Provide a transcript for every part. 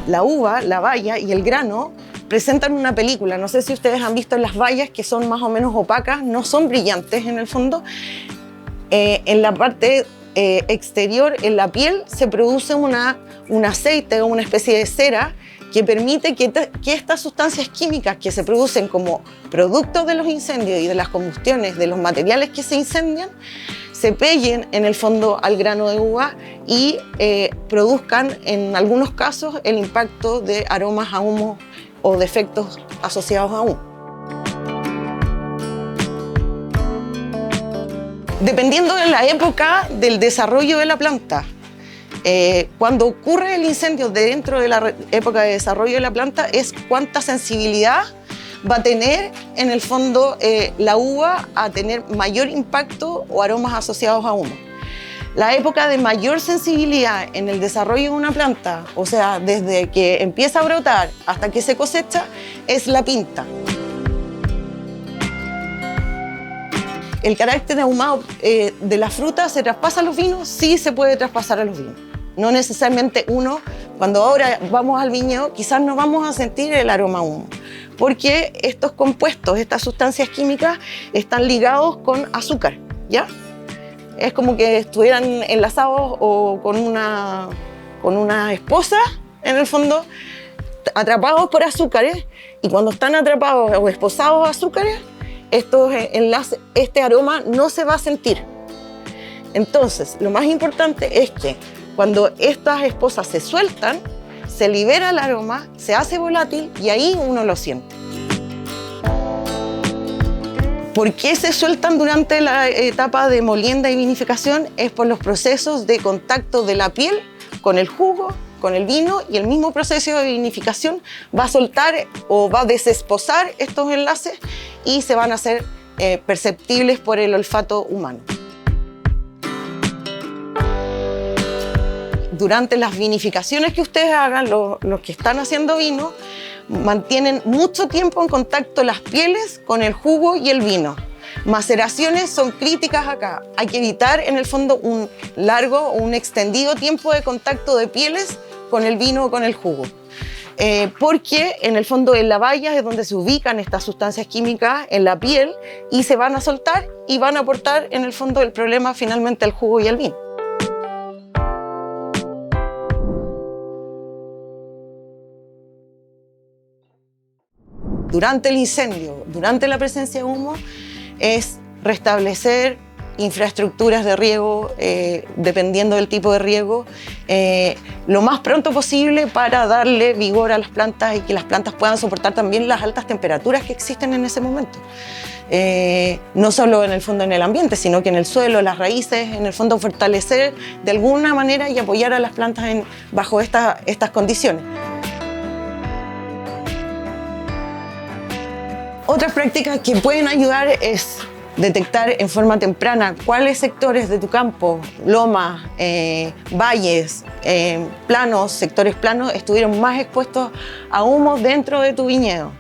La uva, la baya y el grano presentan una película. No sé si ustedes han visto las bayas, que son más o menos opacas, no son brillantes en el fondo. En la parte exterior, en la piel, se produce un aceite o una especie de cera que permite que estas sustancias químicas que se producen como productos de los incendios y de las combustiones de los materiales que se incendian se peguen en el fondo al grano de uva y produzcan en algunos casos el impacto de aromas a humo o de efectos asociados a humo. Dependiendo de la época del desarrollo de la planta, cuando ocurre el incendio dentro de la época de desarrollo de la planta es cuánta sensibilidad va a tener en el fondo la uva a tener mayor impacto o aromas asociados a humo. La época de mayor sensibilidad en el desarrollo de una planta, o sea, desde que empieza a brotar hasta que se cosecha, es la pinta. ¿El carácter ahumado de la fruta se traspasa a los vinos? Sí, se puede traspasar a los vinos. No necesariamente cuando ahora vamos al viñedo, quizás no vamos a sentir el aroma a humo, porque estos compuestos, estas sustancias químicas, están ligados con azúcar, ¿ya? Es como que estuvieran enlazados o con una esposa, en el fondo, atrapados por azúcares, y cuando están atrapados o esposados a azúcares, estos enlaces, este aroma no se va a sentir. Entonces, lo más importante es que cuando estas esposas se sueltan, se libera el aroma, se hace volátil y ahí uno lo siente. ¿Por qué se sueltan durante la etapa de molienda y vinificación? Es por los procesos de contacto de la piel con el jugo, con el vino, y el mismo proceso de vinificación va a soltar o va a desesposar estos enlaces y se van a hacer perceptibles por el olfato humano. Durante las vinificaciones que ustedes hagan, los que están haciendo vino, mantienen mucho tiempo en contacto las pieles con el jugo y el vino. Maceraciones son críticas acá. Hay que evitar, en el fondo, un largo o un extendido tiempo de contacto de pieles con el vino o con el jugo. Porque, en el fondo, en la baya es donde se ubican estas sustancias químicas en la piel y se van a soltar y van a aportar, en el fondo, el problema finalmente al jugo y al vino. Durante el incendio, durante la presencia de humo, es restablecer infraestructuras de riego, dependiendo del tipo de riego, lo más pronto posible para darle vigor a las plantas y que las plantas puedan soportar también las altas temperaturas que existen en ese momento. No solo en el fondo en el ambiente, sino que en el suelo, las raíces, en el fondo fortalecer de alguna manera y apoyar a las plantas bajo estas condiciones. Otras prácticas que pueden ayudar es detectar en forma temprana cuáles sectores de tu campo, lomas, valles, planos, sectores planos, estuvieron más expuestos a humo dentro de tu viñedo.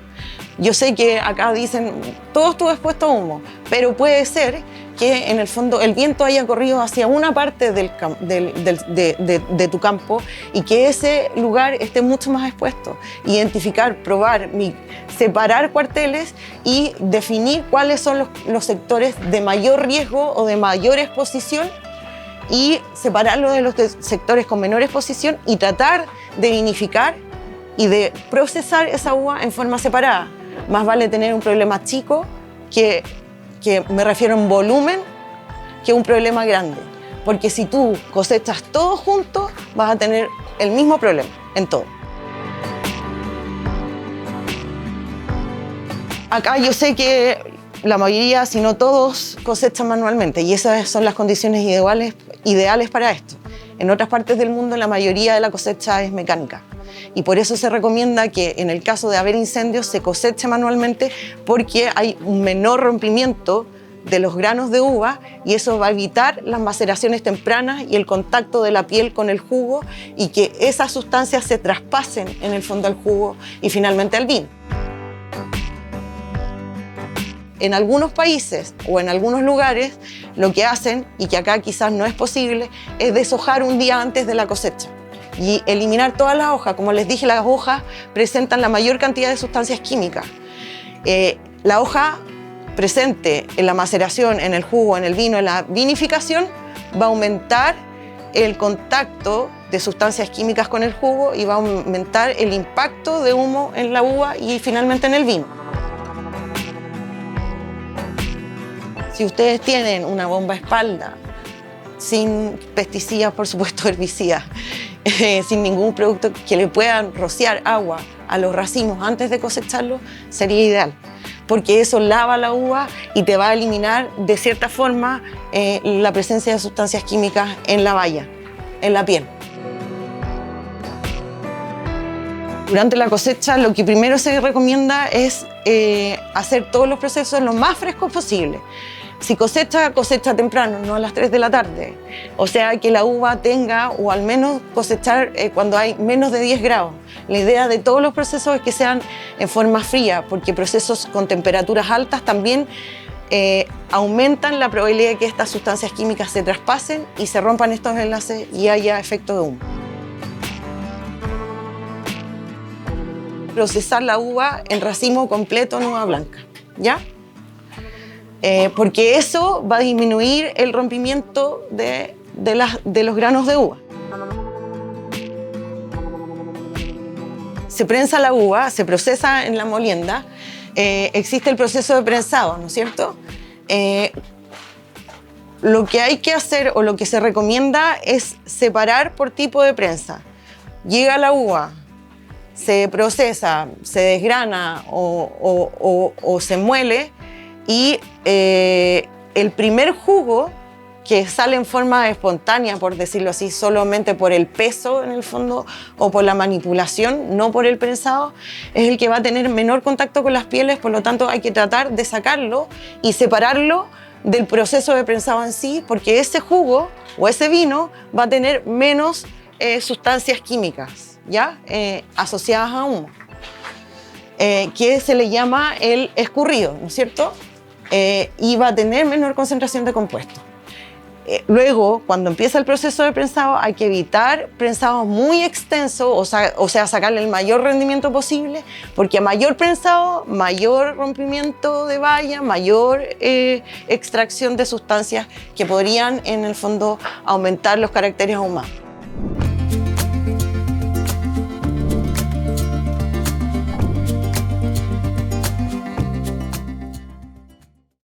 Yo sé que acá dicen, todo estuvo expuesto a humo, pero puede ser que en el fondo el viento haya corrido hacia una parte de tu campo y que ese lugar esté mucho más expuesto. Identificar, probar, separar cuarteles y definir cuáles son los sectores de mayor riesgo o de mayor exposición y separarlo de los sectores con menor exposición y tratar de vinificar y de procesar esa uva en forma separada. Más vale tener un problema chico que me refiero en volumen, que un problema grande. Porque si tú cosechas todo junto, vas a tener el mismo problema en todo. Acá yo sé que la mayoría, si no todos, cosechan manualmente y esas son las condiciones ideales para esto. En otras partes del mundo la mayoría de la cosecha es mecánica y por eso se recomienda que en el caso de haber incendios se coseche manualmente porque hay un menor rompimiento de los granos de uva y eso va a evitar las maceraciones tempranas y el contacto de la piel con el jugo y que esas sustancias se traspasen en el fondo al jugo y finalmente al vino. En algunos países o en algunos lugares lo que hacen, y que acá quizás no es posible, es deshojar un día antes de la cosecha. y eliminar todas las hojas. Como les dije, las hojas presentan la mayor cantidad de sustancias químicas. La hoja presente en la maceración, en el jugo, en el vino, en la vinificación, va a aumentar el contacto de sustancias químicas con el jugo y va a aumentar el impacto de humo en la uva y finalmente en el vino. Si ustedes tienen una bomba a espalda, sin pesticidas, por supuesto herbicidas, sin ningún producto que le puedan rociar agua a los racimos antes de cosecharlos, sería ideal, porque eso lava la uva y te va a eliminar de cierta forma la presencia de sustancias químicas en la baya, en la piel. Durante la cosecha, lo que primero se recomienda es hacer todos los procesos lo más frescos posible. Si cosecha, cosecha temprano, no a las 3 de la tarde. O sea, que la uva tenga, o al menos cosechar cuando hay menos de 10 grados. La idea de todos los procesos es que sean en forma fría, porque procesos con temperaturas altas también aumentan la probabilidad de que estas sustancias químicas se traspasen y se rompan estos enlaces y haya efecto de humo. Procesar la uva en racimo completo en uva blanca, ¿ya? Porque eso va a disminuir el rompimiento de los granos de uva. Se prensa la uva, se procesa en la molienda, existe el proceso de prensado, ¿no es cierto? Lo que hay que hacer o lo que se recomienda es separar por tipo de prensa. Llega la uva, se procesa, se desgrana o se muele, y el primer jugo que sale en forma espontánea, por decirlo así, solamente por el peso en el fondo o por la manipulación, no por el prensado, es el que va a tener menor contacto con las pieles, por lo tanto hay que tratar de sacarlo y separarlo del proceso de prensado en sí, porque ese jugo o ese vino va a tener menos sustancias químicas, ¿ya? Asociadas a humo, que se le llama el escurrido, ¿no es cierto? Y va a tener menor concentración de compuestos. Luego, cuando empieza el proceso de prensado, hay que evitar prensados muy extensos, o sea, sacarle el mayor rendimiento posible, porque a mayor prensado, mayor rompimiento de baya, mayor extracción de sustancias que podrían, en el fondo, aumentar los caracteres ahumados.